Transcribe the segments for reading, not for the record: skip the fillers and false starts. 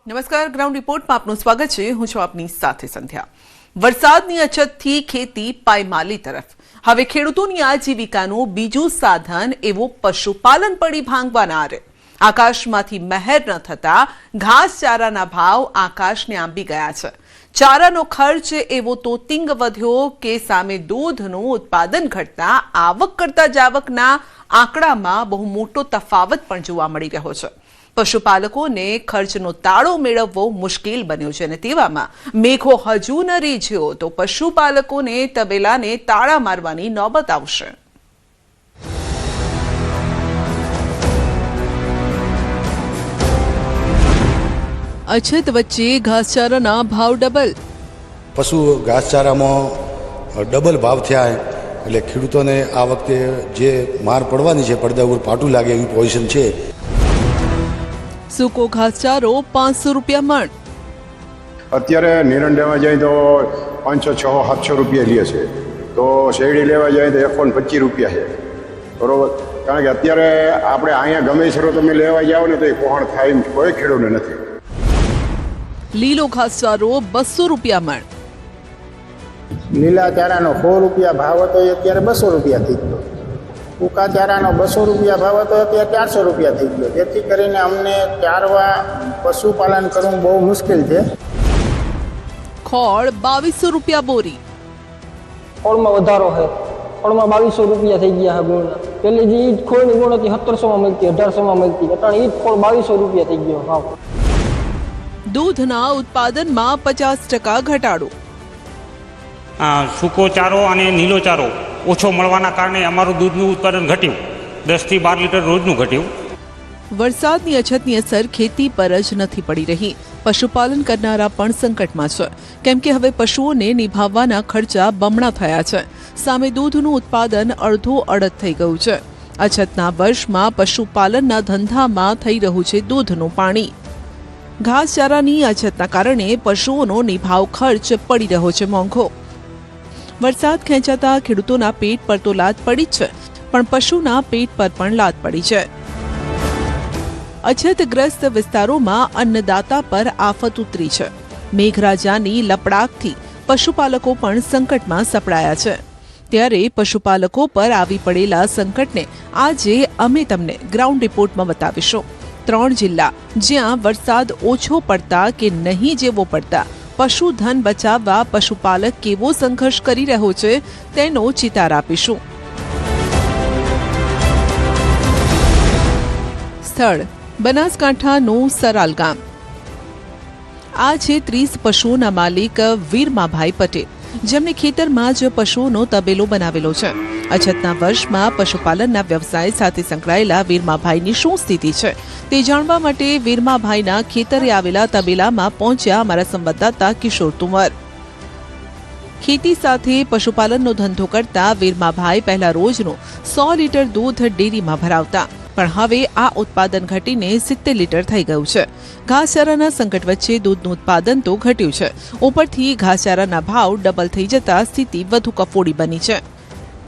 નમસ્કાર, ગ્રાઉન્ડ રિપોર્ટમાં આપનું સ્વાગત છે. હું છું આપની સાથે સંધ્યા. વરસાદની અછતથી ખેતી પાયમાલી તરફ. હવે ખેડૂતોની આજીવિકાનું બીજું સાધન એવું પશુપાલન પડી ભાંગવાના આરે. આકાશમાંથી મહેર ન થતા ઘાસચારાના ભાવ આકાશને આંબી ગયા છે. ચારાનો ખર્ચ એવો તોતિંગ વધ્યો કે સામે દૂધનું ઉત્પાદન ઘટતા આવક કરતા જાવકના આંકડામાં બહુ મોટો તફાવત પણ જોવા મળી રહ્યો છે. પશુપાલકોને ખર્ચનો તાળો મેળવવો મુશ્કેલ બન્યો છે અને તેવામાં મેઘો હજુ ન રીઝ્યો તો પશુપાલકોને તબેલાને તાળા મારવાની નોબત આવશે. અછત વચ્ચે ઘાસચારાના ભાવ ડબલ. પશુ ઘાસચારામાં ડબલ ભાવ થયા એટલે ખેડૂતોને આ વખતે જે માર પડવાની છે, પડદા ઉપર પાટું લાગે એવી પોઝિશન છે. સૂકો ઘાસચારો 500 રૂપિયા મણ. અત્યારે નિરણ લેવા જાય તો 500, 600, 700 રૂપિયા લે છે, તો શેરડી લેવા જાય તો 125 રૂપિયા છે, બરોબર. કારણ કે અત્યારે આપણે અહીંયા ગમે છે તમે લેવા જાઓ ને તો એ પહોંચ થાય એમ કોઈ ખેડૂતને નથી. લીલો ઘાસચારો 200 રૂપિયા મણ. લીલા ચારાનો 100 રૂપિયા ભાવ હતો, અત્યારે 200 રૂપિયા થઈ ગયો. સૂકા ચારાનો 200 રૂપિયા ભાવ હતો, અત્યારે 400 રૂપિયા થઈ ગયો. જેથી કરીને અમને ચારવા પશુપાલન કરવું બહુ મુશ્કેલ છે. ખોળ 2200 રૂપિયા બોરી. ખોળમાં વધારો છે. ખોળમાં 2200 રૂપિયા થઈ ગયા છે ગુણના. પેલી જે ઈજ ખોળની ગુણ હતી 1700માં મળતી, 1800માં મળતી, અત્યારે ઈજ ખોળ 2200 રૂપિયા થઈ ગયો ભાવ. દૂધના ઉત્પાદનમાં 50% ઘટાડો. સૂકો ચારો અને નીલો ચારો ઓછો મળવાના કારણે અમારું દૂધનું ઉત્પાદન ઘટ્યું, 10 થી 12 લીટર રોજનું ઘટ્યું. વરસાદની અછતની અસર ખેતી પર જ નથી પડી રહી. પશુપાલન કરનારા પણ સંકટમાં છે, કેમ કે હવે પશુઓને નિભાવવાના ખર્ચા બમણા થયા છે. સામે દૂધનું ઉત્પાદન અડધો અડધ થઈ ગયું છે. અછતના વર્ષમાં પશુપાલનના ધંધામાં થઈ રહ્યું છે દૂધનું પાણી. ઘાસચારાની અછતના કારણે પશુઓનો નિભાવ ખર્ચ પડી રહ્યો છે મોંઘો. વરસાદ ખેંચાતા ખેડૂતોના પેટ પર તો લાત પડી જ છે, પણ પશુના પેટ પર પણ લાત પડી છે. અછતગ્રસ્ત વિસ્તારોમાં અન્નદાતા પર આફત ઉતરી છે. મેઘરાજાની લપડાકથી પશુપાલકો પણ સંકટમાં સપડાયા છે. ત્યારે પશુપાલકો પર આવી પડેલા સંકટને આજે અમે તમને ગ્રાઉન્ડ રિપોર્ટમાં બતાવીશું. 3 જિલ્લા જ્યાં વરસાદ ઓછો પડતા કે નહીં જેવો પડતા પશુધન બચાવવા પશુપાલક કેવો સંઘર્ષ કરી રહ્યો છે તેનો ચિતાર આપીશું. સ્થળ બનાસકાંઠાનું સરાલ ગામ. આ છે 30 પશુઓના માલિક વીરમાભાઈ પટેલ, જેમને ખેતરમાં જ પશુઓનો તબેલો બનાવેલો છે. અછતના વર્ષમાં પશુપાલનના વ્યવસાય સાથે સંકળાયેલા વીરમાભાઈની શું સ્થિતિ છે તે જાણવા માટે વીરમાભાઈના ખેતરે આવેલા તબેલામાં પહોંચ્યા અમારા સંવાદદાતા કિશોર તુમર. ખેતી સાથે પશુપાલનનો ધંધો કરતા વીરમાભાઈ પહેલા રોજનું 100 લીટર દૂધ ડેરીમાં ભરાવતા, પણ હવે આ ઉત્પાદન ઘટીને 70 લીટર થઈ ગયું છે. ઘાસચારાના સંકટ વચ્ચે દૂધનું ઉત્પાદન તો ઘટ્યું છે, ઉપરથી ઘાસચારાના ભાવ ડબલ થઈ જતા સ્થિતિ વધુ કફોડી બની છે.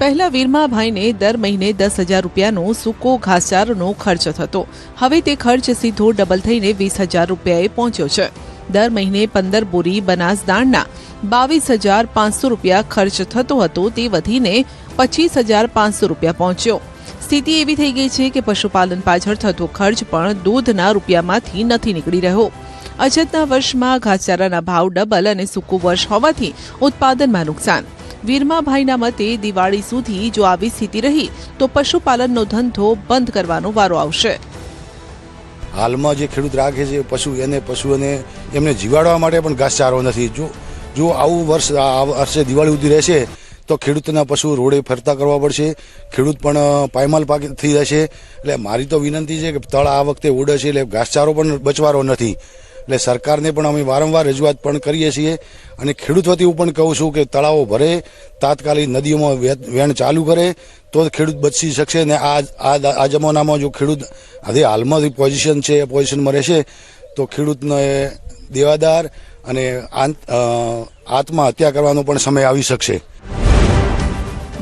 પહેલા વીરમાભાઈને દર મહિને 10,000 રૂપિયાનો સૂકો ઘાસચારાનો ખર્ચ થતો. હવે તે ખર્ચ સીધો ડબલ થઈને 20,000 રૂપિયાએ પહોંચ્યો છે. દર મહિને 15 બોરી બનાસ દાણના 22,500 રૂપિયા ખર્ચ થતો હતો, તે વધીને 25,500 રૂપિયા પહોંચ્યો. સ્થિતિ એવી થઈ ગઈ છે કે પશુપાલન પાછળ થતો ખર્ચ પણ દૂધના રૂપિયામાંથી નથી નીકળી રહ્યો. અછતના વર્ષમાં ઘાસચારાના ભાવ ડબલ અને સૂકું વર્ષ હોવાથી ઉત્પાદનમાં નુકસાન. વીરમાભાઈના મતે દિવાળી સુધી જો આવી સ્થિતિ રહી તો પશુપાલનનો ધંધો બંધ કરવાનો વારો આવશે. હાલમાં જે ખેડૂત રાખે છે પશુઓને એમને જીવાડવા માટે પણ ઘાસચારો નથી. જો આવું વર્ષે દિવાળી સુધી રહેશે તો ખેડૂતના પશુ રોડે ફરતા કરવા પડશે, ખેડૂત પણ પાયમાલ થઈ રહેશે. એટલે મારી તો વિનંતી છે કે તળ આ વખતે ઉડે છે એટલે ઘાસચારો પણ બચવાનો નથી. એટલે સરકારને પણ અમે વારંવાર રજૂઆત પણ કરીએ છીએ અને ખેડૂત વતી હું પણ કહું છું કે તળાવો ભરે, તાત્કાલિક નદીઓમાં વેણ ચાલુ કરે તો ખેડૂત બચી શકશે. ને આ જમાનામાં જો ખેડૂત હવે હાલમાં પોઝિશન છે એ પોઝિશનમાં રહેશે તો ખેડૂતને દેવાદાર અને આત્મહત્યા કરવાનો પણ સમય આવી શકશે.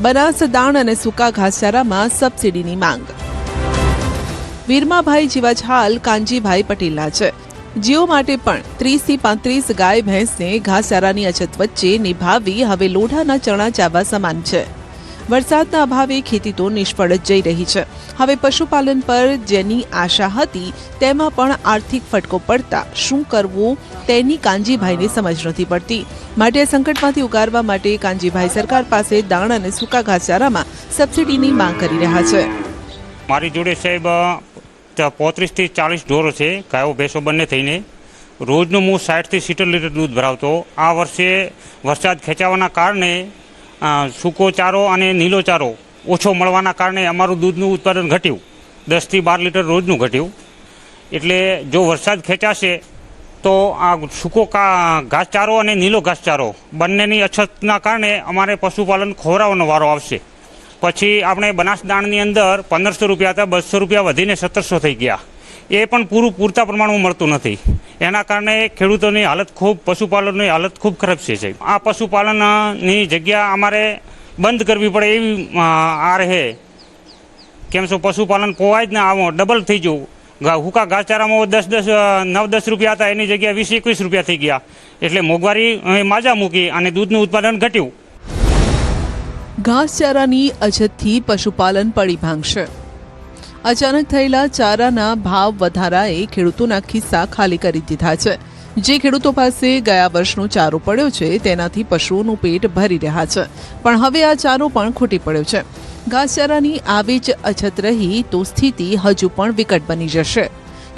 બનાસ દાણ અને સૂકા ઘાસચારામાં સબસિડીની માંગ. વીરમાભાઈ જેવા જ હાલ કાનજીભાઈ પટેલના છે. જીઓ માટે પણ 30 થી 35 ગાય ભેંસને ઘાસચારાની અછત વચ્ચે નિભાવવી હવે લોઢાના ચણા ચાવવા સમાન છે. વરસાદના અભાવે ખેતી તો નિષ્ફળ જ જઈ રહી છે. હવે પશુપાલન પર જેની આશા હતી તેમાં પણ આર્થિક ફટકો પડતા શું કરવું તેની કાનજીભાઈને સમજ નથી પડતી. માટે આ સંકટમાંથી ઉગારવા માટે કાનજીભાઈ સરકાર પાસે દાણ અને સૂકા ઘાસચારામાં સબસિડીની માંગ કરી રહ્યા છે. મારી જોડે સાહેબ 35 થી 40 ઢોરો છે, ગાયો ભેંસો બંને થઈને. રોજનું હું 60 થી 70 લીટર દૂધ ભરાવતો. આ વર્ષે વરસાદ ખેંચાવાના કારણે સૂકો ચારો અને નીલો ચારો ઓછો મળવાના કારણે અમારું દૂધનું ઉત્પાદન ઘટ્યું. 10 થી 12 લીટર રોજનું ઘટ્યું. એટલે જો વરસાદ ખેંચાશે તો આ સૂકો ઘાસચારો અને નીલો ઘાસચારો બંનેની અછતના કારણે અમારે પશુપાલન ખોરાવાનો વારો આવશે. પછી આપણે બનાસ દાણની અંદર 1500 રૂપિયા હતા, 200 રૂપિયા વધીને 1700 થઈ ગયા. એ પણ પૂરતા પ્રમાણમાં મળતું નથી. એના કારણે ખેડૂતોની હાલત પશુપાલનની હાલત ખૂબ ખરાબ છે સાહેબ. આ પશુપાલનની જગ્યા અમારે બંધ કરવી પડે એવી આ રહે. કેમ છો પશુપાલન પોવાય જ ને આવો ડબલ થઈ જવું. હુકા ઘાસચારામાં 9-10 રૂપિયા હતા, એની જગ્યાએ 20-21 રૂપિયા થઈ ગયા. એટલે મોંઘવારી માજા મૂકી અને દૂધનું ઉત્પાદન ઘટ્યું. ઘાસચારાની અછતથી પશુપાલન પડી ભાંગશે. અચાનક થયેલા ચારાના ભાવ વધારાએ ખેડૂતોના ખિસ્સા ખાલી કરી દીધા છે. જે ખેડૂતો પાસે ગયા વર્ષનો ચારો પડ્યો છે તેનાથી પશુઓનું પેટ ભરી રહ્યા છે, પણ હવે આ ચારો પણ ખૂટી પડ્યો છે. ઘાસચારાની આવી જ અછત રહી તો સ્થિતિ હજુ પણ વિકટ બની જશે.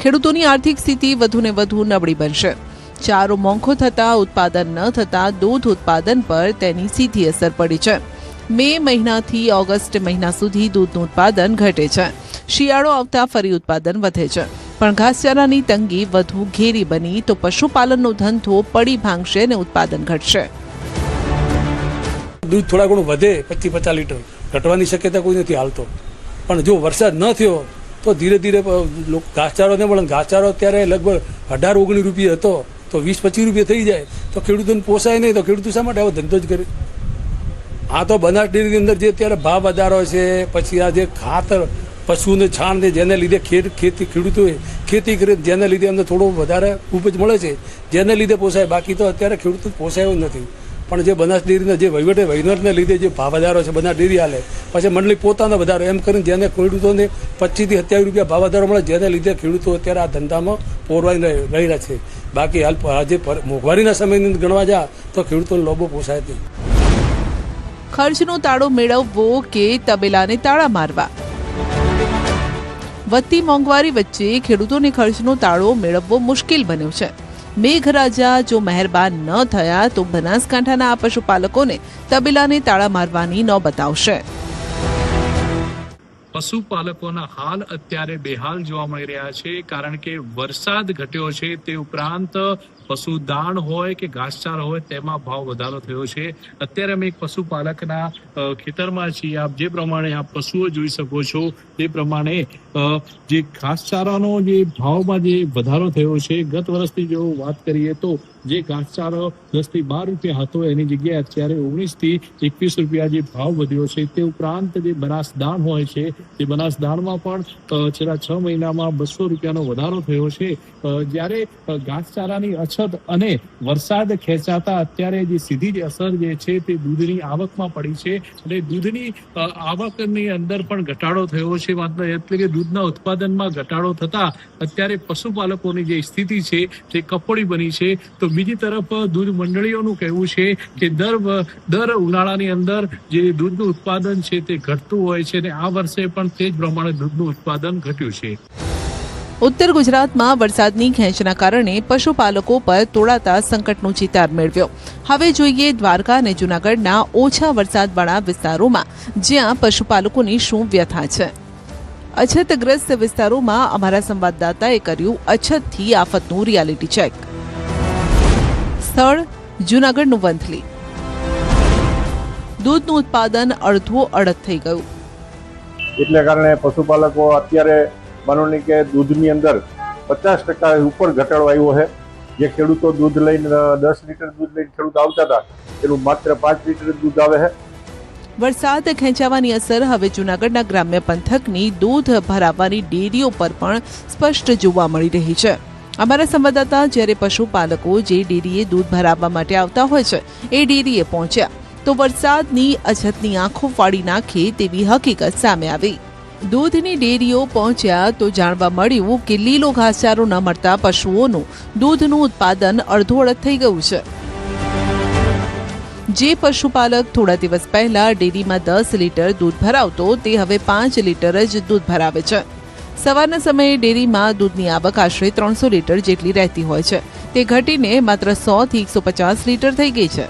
ખેડૂતોની આર્થિક સ્થિતિ વધુને વધુ નબળી બનશે. ચારો મોંઘો થતાં ઉત્પાદન ન થતાં દૂધ ઉત્પાદન પર તેની સીધી અસર પડી છે. મે મહિનાથી ઓગસ્ટ મહિના સુધી દૂધનું ઉત્પાદન ઘટે છે. શિયાળો આવતા ફરી ઉત્પાદન વધે છે, પણ ઘાસચારાની તંગી વધુ ઘેરી બની તો પશુપાલનનો ધંધો પડી ભાંગશે અને ઉત્પાદન ઘટશે. દૂધ થોડા ઘણું વધે 25-50 લીટર, ઘટવાની શક્યતા કોઈ નથી હાલતો. પણ જો વરસાદ ન થયો તો ધીરે ધીરે ઘાસચારો ને મળે. ઘાસચારો અત્યારે લગભગ 18-19 રૂપિયા હતો, તો 20-25 રૂપિયા થઈ જાય તો ખેડૂતોને પોસાય નહીં. તો ખેડૂતો શા માટે આવો ધંધો જ કરે? આ તો બનાસ ડેરીની અંદર જે અત્યારે ભાવ વધારો છે, પછી આ જે ખાતર પશુને છાણ ને જેને લીધે ખેડૂતોએ ખેતી કરે, જેને લીધે અમને થોડો વધારે ઉપજ મળે છે, જેને લીધે પોસાય. બાકી તો અત્યારે ખેડૂતો પોસાય જ નથી. પણ જે બનાસ ડેરીના જે વહીવટને લીધે જે ભાવ વધારો છે, બનાસ ડેરી હાલે, પછી મંડળી પોતાનો વધારો, એમ કરીને જેને ખેડૂતોને 25 થી 27 રૂપિયા ભાવ વધારો મળે, જેને લીધે ખેડૂતો અત્યારે આ ધંધામાં પોરવાઈ રહી રહ્યા છે. બાકી હાલ આજે મોંઘવારીના સમયની ગણવા જા તો ખેડૂતોને લોભો પોસાય નહીં. ખર્ચનો તાળો મેળવવો કે તબેલાને તાળા મારવા? વધતી મોંઘવારી વચ્ચે ખેડૂતોને ખર્ચનો તાળો મેળવવો મુશ્કેલ બન્યો છે. મેઘરાજા જો મહેરબાન ન થયા તો બનાસકાંઠાના આ પશુપાલકોને તબેલાને તાળા મારવાની નોબત આવશે. પશુપાલકોના હાલ અત્યારે બેહાલ જોવા મળી રહ્યા છે, કારણ કે વરસાદ ઘટ્યો છે. તે ઉપરાંત પશુદાણ હોય કે ઘાસચારો હોય તેમાં ભાવ વધારો થયો છે. અત્યારે અમે એક પશુપાલકના ખેતરમાં છીએ. આપ જે પ્રમાણે આ પશુઓ જોઈ શકો છો તે પ્રમાણે જે ઘાસચારાનો જે ભાવમાં જે વધારો થયો છે, ગત વર્ષની જો વાત કરીએ તો જે ઘાસચારો 10 થી 12 રૂપિયા હતો એની જગ્યાએ અત્યારે 19 થી 21 રૂપિયા જે ભાવ વધ્યો છે. તે ઉપરાંત જે બનાસ દાણ હોય છે તે બનાસ દાણમાં પણ છેલ્લા 6 મહિનામાં 200 રૂપિયાનો વધારો થયો છે. જ્યારે ઘાસચારાની અછત અને વરસાદ ખેંચાતા અત્યારે જે સીધી જ અસર જે છે તે દૂધની આવકમાં પડી છે, અને દૂધની આવકની અંદર પણ ઘટાડો થયો છે. માત્ર એટલે કે દૂધના ઉત્પાદનમાં ઘટાડો થતા અત્યારે પશુપાલકોની જે સ્થિતિ છે તે કફોડી બની છે. તો બીજી તરફ દૂધ મંડળીઓનું કહેવું છે કે દર ઉનાળાની અંદર જે દૂધનું ઉત્પાદન છે તે ઘટતું હોય છે, અને આ વર્ષે પણ તે જ પ્રમાણે દૂધનું ઉત્પાદન ઘટ્યું છે. ઉત્તર ગુજરાતમાં વરસાદની ખેંચના કારણે પશુપાલકો પર તોળાતા સંકટનો ચિતાર મેળવ્યો. હવે જોઈએ દ્વારકા અને જૂનાગઢના ઓછા વરસાદવાળા વિસ્તારોમાં જ્યાં પશુપાલકોની શું વ્યથા છે. અછતગ્રસ્ત વિસ્તારોમાં અમારા સંવાદદાતાએ કર્યું અછતથી આફતનું રિયાલિટી ચેક. સ્થળ જૂનાગઢનું વંથલી. દૂધનું ઉત્પાદન અડધ થઈ ગયું. એટલે કારણે પશુપાલકો અત્યારે માનો નહીં કે દૂધની અંદર 50% ઉપર ઘટાડો આવ્યો છે. જે ખેડૂતો દૂધ લઈને 10 લીટર દૂધ લઈને ખેડૂત આવતા હતા એનું માત્ર 5 લીટર દૂધ આવે છે. વરસાદ ખેંચાવાની અસર હવે જૂનાગઢના ગ્રામ્ય પંથકની દૂધ ભરાવવાની ડેરીઓ પર પણ સ્પષ્ટ જોવા મળી રહી છે. અમારા સંવાદદાતા જ્યારે પશુપાલકો જે ડેરીએ દૂધ ભરાવવા માટે આવતા હોય છે એ ડેરીએ પહોંચ્યા તો વરસાદની અછતની આંખો ફાડી નાખે તેવી હકીકત સામે આવી. દૂધની ડેરીઓ પહોંચ્યા તો જાણવા મળ્યું કે લીલો ઘાસચારો ન મળતા પશુઓનું દૂધનું ઉત્પાદન અડધોઅડધ થઈ ગયું છે. જે પશુપાલક થોડા દિવસ પહેલા ડેરીમાં 10 લીટર દૂધ ભરાવતો તે હવે 5 લીટર જ દૂધ ભરાવે છે. સવારના સમયે ડેરીમાં દૂધની આવક આશરે 300 લીટર જેટલી રહેતી હોય છે, તે ઘટીને માત્ર 100 થી 150 લીટર થઈ ગઈ છે.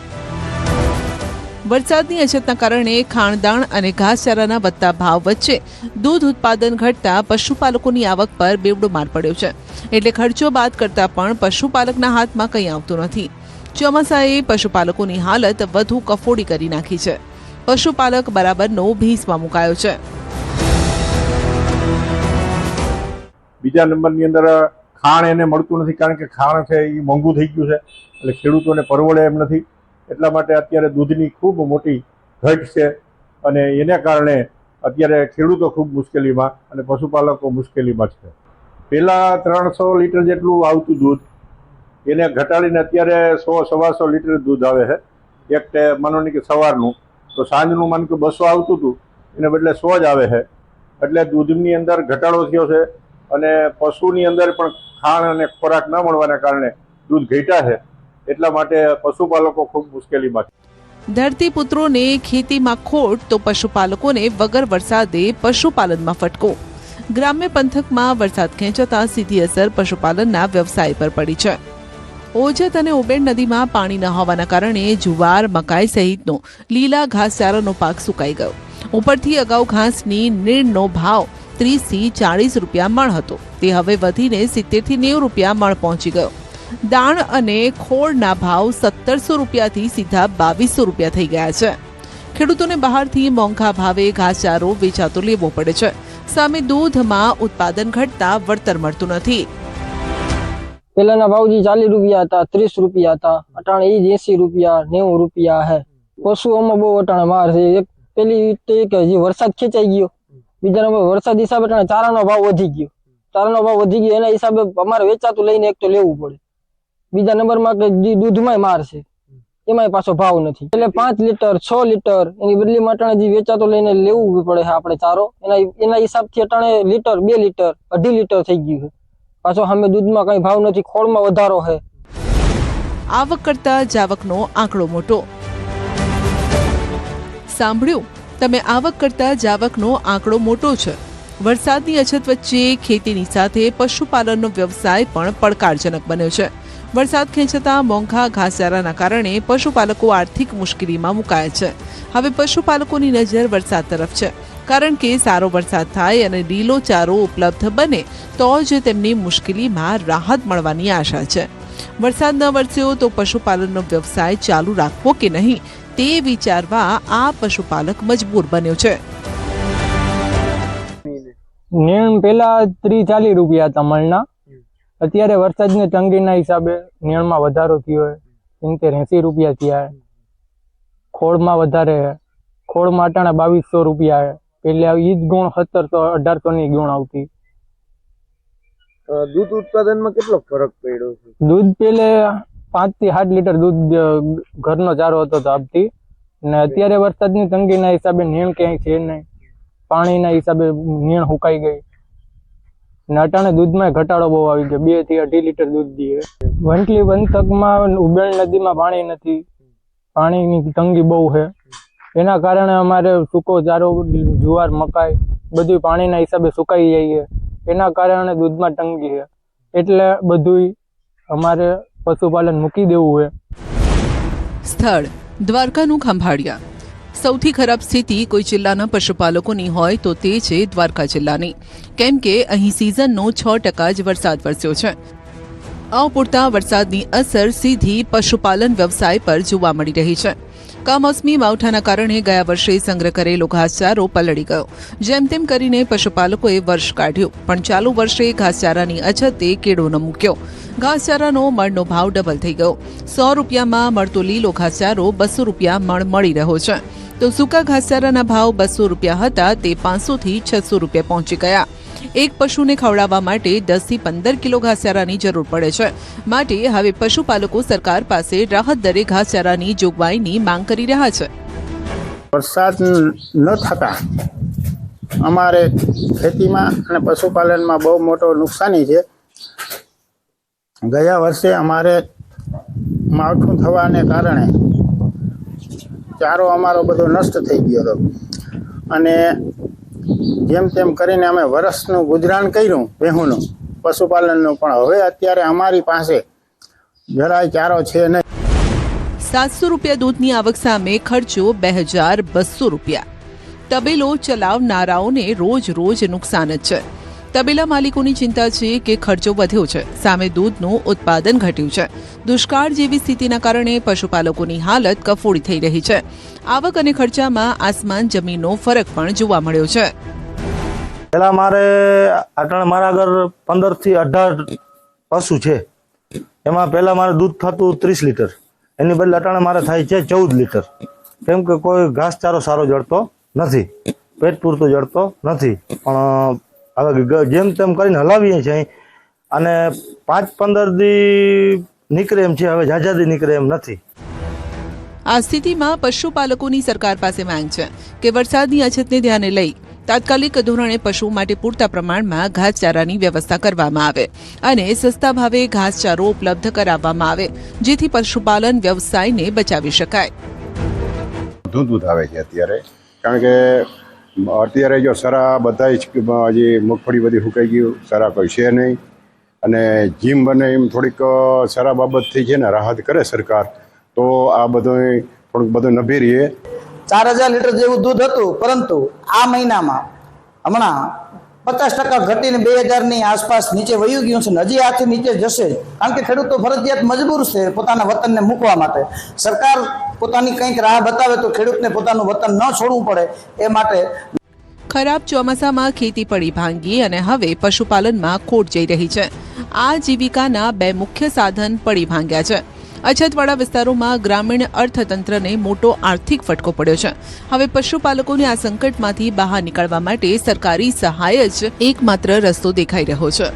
વરસાદની અછતના કારણે ખાણદાણ અને ઘાસચારાના વધતા ભાવ વચ્ચે દૂધ ઉત્પાદન ઘટતા પશુપાલકોની આવક પર બેવડો માર પડ્યો છે. એટલે ખર્ચો બાદ કરતા પણ પશુપાલકના હાથમાં કંઈ આવતું નથી. ચોમાસાએ પશુપાલકોની હાલત વધુ કફોડી કરી નાખી છે. પશુપાલક બરાબરનો ભીંસમાં મુકાયો છે. બીજા નંબરની અંદર ખાણ એને મળતું નથી, કારણ કે ખાણ છે એ મોંઘું થઈ ગયું છે, એટલે ખેડૂતોને પરવડે એમ નથી. એટલા માટે અત્યારે દૂધની ખૂબ મોટી ઘટ છે અને એના કારણે અત્યારે ખેડૂતો ખૂબ મુશ્કેલીમાં અને પશુપાલકો મુશ્કેલીમાં છે. પહેલાં 300 લીટર જેટલું આવતું દૂધ એને ઘટાડીને અત્યારે 100-125 લીટર દૂધ આવે છે. એક માનો ને કે સવારનું તો સાંજનું માનો કે 200 આવતું હતું, એને બદલે 100 જ આવે છે. એટલે દૂધની અંદર ઘટાડો થયો છે અને પશુની અંદર પણ ખાણ અને ખોરાક ન મળવાના કારણે દૂધ ઘટ્યા છે. એટલા માટે પશુપાલકો ખૂબ મુશ્કેલીમાં છે. ધરતીપુત્રોને ખેતીમાં ખોટ તો પશુપાલકોને વગર વરસાદે પશુપાલનમાં ફટકો. ગ્રામ્ય પંથકમાં વરસાદ ખેંચાતા સીધી અસર પશુપાલનના વ્યવસાય પર પડી છે. ઓજત અને ઉબેણ નદીમાં પાણી ન હોવાના કારણે જુવાર, મકાઈ સહિતનો લીલા ઘાસચારાનો પાક સુકાઈ ગયો. ઉપરથી અગાઉ ઘાસની નીણનો ભાવ 30 થી 40 રૂપિયા મણ હતો, તે હવે વધીને 70 થી 90 રૂપિયા મણ પહોંચી ગયો. દાણ અને ખોળના ભાવ 1700 રૂપિયાથી સીધા 2200 રૂપિયા થઈ ગયા છે. ખેડૂતોને બહારથી મોંઘા ભાવે ઘાસચારો વેચાતો લેવો પડે છે. સામે દૂધમાં ઉત્પાદન ઘટતા વળતર મળતું નથી. પહેલાના ભાવ જે 40 રૂપિયા હતા, 30 રૂપિયા હતા, અટાણે એ 80 રૂપિયા 90 રૂપિયા હે. પશુઓમાં બહુ અટાણે માર છે. એક પેલી કે જે વરસાદ ખેંચાઈ ગયો, બીજા નંબર વરસાદ હિસાબે અટાણે ચારાનો ભાવ વધી ગયો. ચારાનો ભાવ વધી ગયો એના હિસાબે અમારે વેચાતું લઈને એક તો લેવું પડે. બીજા નંબરમાં કે દૂધમાંય માર છે, એમાંય પાછો ભાવ નથી. એટલે 5 લીટર 6 લીટર એની બદલીમાં અટાણે જે વેચાતો લઈને લેવું પડે છે આપણે ચારો, એના હિસાબથી અટાણે લીટર 2 લીટર 2.5 લીટર થઈ ગયું છે. પાછો સામે દૂધમાં કઈ ભાવ નથી, ખોળમાં વધારો છે. આવક કરતા જાવકનો આંકડો મોટો. સાંભળ્યું તમે? આવક કરતા જાવકનો આંકડો મોટો છે. વરસાદની અછત વચ્ચે ખેતીની સાથે પશુપાલનનો વ્યવસાય પણ પડકારજનક બન્યો છે. વરસાદ ખેંચાતા મોંઘા ઘાસચારાના કારણે પશુપાલકો આર્થિક મુશ્કેલીમાં મુકાયા છે. હવે પશુપાલકોની નજર વરસાદ તરફ છે, કારણ કે સારો વરસાદ થાય અને લીલો ચારો ઉપલબ્ધ બને તો જ તેમની મુશ્કેલીમાં રાહત મળવાની આશા છે. વરસાદ ન વરસ્યો તો પશુપાલનનો વ્યવસાય ચાલુ રાખવો કે નહીં તે વિચારવા આ પશુપાલક મજબૂર બન્યો છે. નીણ પેલા 30-40 રૂપિયા હતા મણના, અત્યારે વરસાદની તંગીના હિસાબે નીણમાં વધારો થયો છે, 70-80 રૂપિયા થયા. ખોળમાં વધારે છે, ખોળમાં અટાણે 2200 રૂપિયા છે. એટલે ઈ જ ગુણ 1700-1800 ની ગુણ આવતી. દૂધ ઉત્પાદનમાં કેટલો ફરક પડ્યો છે? દૂધ પેલે 5 થી 7 લીટર દૂધ ઘરનો ચારો હતો તો આપતી, ને અત્યારે વરસાદની તંગીના હિસાબે નીણ ક્યાંય છે નહીં. પાણીના હિસાબે નીણ સુકાઈ ગઈ ને અટાણે દૂધમાં ઘટાડો બહુ આવી ગયો. 2 થી 2.5 લીટર દૂધ દે. વંટલી પંથકમાં ઉબેણ નદીમાં પાણી નથી, પાણીની તંગી બહુ છે. એના કારણે અમારે સૂકો ચારો, જુવાર, મકાઈ બધું પાણીના હિસાબે સુકાઈ જાય છે. એના કારણે દૂધમાં તંગી છે. એટલે બધું અમારે પશુપાલન મૂકી દેવું છે. સ્થળ દ્વારકાનું ખંભાળિયા. સૌથી ખરાબ સ્થિતિ કોઈ જિલ્લાના પશુપાલકોની હોય તો તે છે દ્વારકા જિલ્લાની, કેમ કે અહીં સિઝનનો 6% જ વરસાદ વરસ્યો છે. અપૂરતા વરસાદની અસર સીધી પશુપાલન વ્યવસાય પર જોવા મળી રહી છે. કમોસમી માવઠાના કારણે ગયા વર્ષે સંગ્રહ કરેલો ઘાસચારો પલળી ગયો. જેમ તેમ કરીને પશુપાલકોએ વર્ષ કાઢ્યું, પણ ચાલુ વર્ષે ઘાસચારાની અછતે કેળો ન મૂક્યો. ઘાસચારાનો મણનો ભાવ ડબલ થઈ ગયો. 100 રૂપિયામાં મળતો લીલો ઘાસચારો 200 રૂપિયા મણ મળી રહ્યો છે, તો સૂકા ઘાસચારાના ભાવ 200 રૂપિયા હતા તે 500 થી 600 રૂપિયા પહોંચી ગયા. એક પશુને ખવડાવવા માટે 10 થી 15 કિલો ઘાસચારાની જરૂર પડે છે. માટે હવે પશુપાલકો સરકાર પાસે રાહત દરે ઘાસચારાની જોગવાઈની માંગ કરી રહ્યા છે. વરસાદ ન થતા અમારે ખેતીમાં અને પશુપાલનમાં બહુ મોટો નુકસાની છે. ગયા વર્ષે અમારે માવઠું થવાને કારણે ચારો અમારો બધો નષ્ટ થઈ ગયો હતો અને જેમ તેમ કરીને અમે વર્ષનું ગુજરાન કર્યું ભેહુંનું પશુપાલનનું, પણ હવે અત્યારે અમારી પાસે જરાય ચારો છે નહીં. 700 રૂપિયા દૂધની આવક સામે ખર્ચો 2200 રૂપિયા. તબેલો ચલાવનારાઓને રોજ નુકસાન જ છે. તબેલા માલિકોની ચિંતા છે કે ખર્ચો વધ્યો છે, સામે દૂધનું ઉત્પાદન ઘટ્યું છે. દુષ્કાળ જેવી સ્થિતિના કારણે પશુપાલકોની હાલત કફોડી થઈ રહી છે. આવક અને ખર્ચામાં આસમાન જમીનનો ફરક પણ જોવા મળ્યો છે. પહેલા મારે મારા આગળ 15 થી 18 પશુ છે. એમાં પહેલા મારે દૂધ થતું 30 લીટર, એની બદલે અટાણે મારે થાય છે 14 લીટર. કેમ કે કોઈ ઘાસચારો સારો જળતો નથી, પેટ પૂરતો જળતો નથી. પણ હવે જેમ તેમ કરીને હલાવીએ છીએ અને 5-15 દી નીકળે એમ છે, હવે ઝાઝાદી નીકળે એમ નથી. આ સ્થિતિમાં પશુપાલકોની સરકાર પાસે માંગ છે કે વરસાદની અછતને ધ્યાને લઈ તાત્કાલિક ધોરણે પશુઓ માટે પૂરતા પ્રમાણમાં ઘાસચારાની વ્યવસ્થા કરવામાં આવે અને સસ્તા ભાવે ઘાસચારો ઉપલબ્ધ કરાવવામાં આવે, જેથી પશુપાલન વ્યવસાયને બચાવી શકાય. દૂધ આવે છે અત્યારે, કારણ કે અત્યારે જો સરા બધા હજી મગફળી બધી સુકાઈ ગયું, સરા કોઈ છે નહીં અને જીમ બને એમ થોડીક સરા બાબતથી છે ને રાહત કરે સરકાર, તો આ બધું થોડુંક બધું નભી રહીએ. 4000 લીટર જેવું દૂધ હતું, પરંતુ આ મહિનામાં હમણાં 50% ઘટીને 2000 ની આસપાસ નીચે વયું ગયું છે. હજી આથી નીચે જશે, કારણ કે ખેડૂતો ફરજિયાત મજબૂર છે પોતાના વતનને મૂકવા માટે. સરકાર પોતાની કંઈક રાહ બતાવે તો ખેડૂતને પોતાનું વતન ન છોડવું પડે એ માટે. ખરાબ ચોમાસામાં ખેતી પડી ભાંગી અને હવે પશુપાલનમાં ખોટ જઈ રહી છે. આ જીવિકાના 2 મુખ્ય સાધન પડી ભાંગ્યા છે. અછતવાળા વિસ્તારોમાં ગ્રામીણ અર્થતંત્રને મોટો આર્થિક ફટકો પડ્યો છે. હવે પશુપાલકોને આ સંકટમાંથી બહાર નીકળવા માટે સરકારી સહાય જ એકમાત્ર રસ્તો દેખાઈ રહ્યો છે.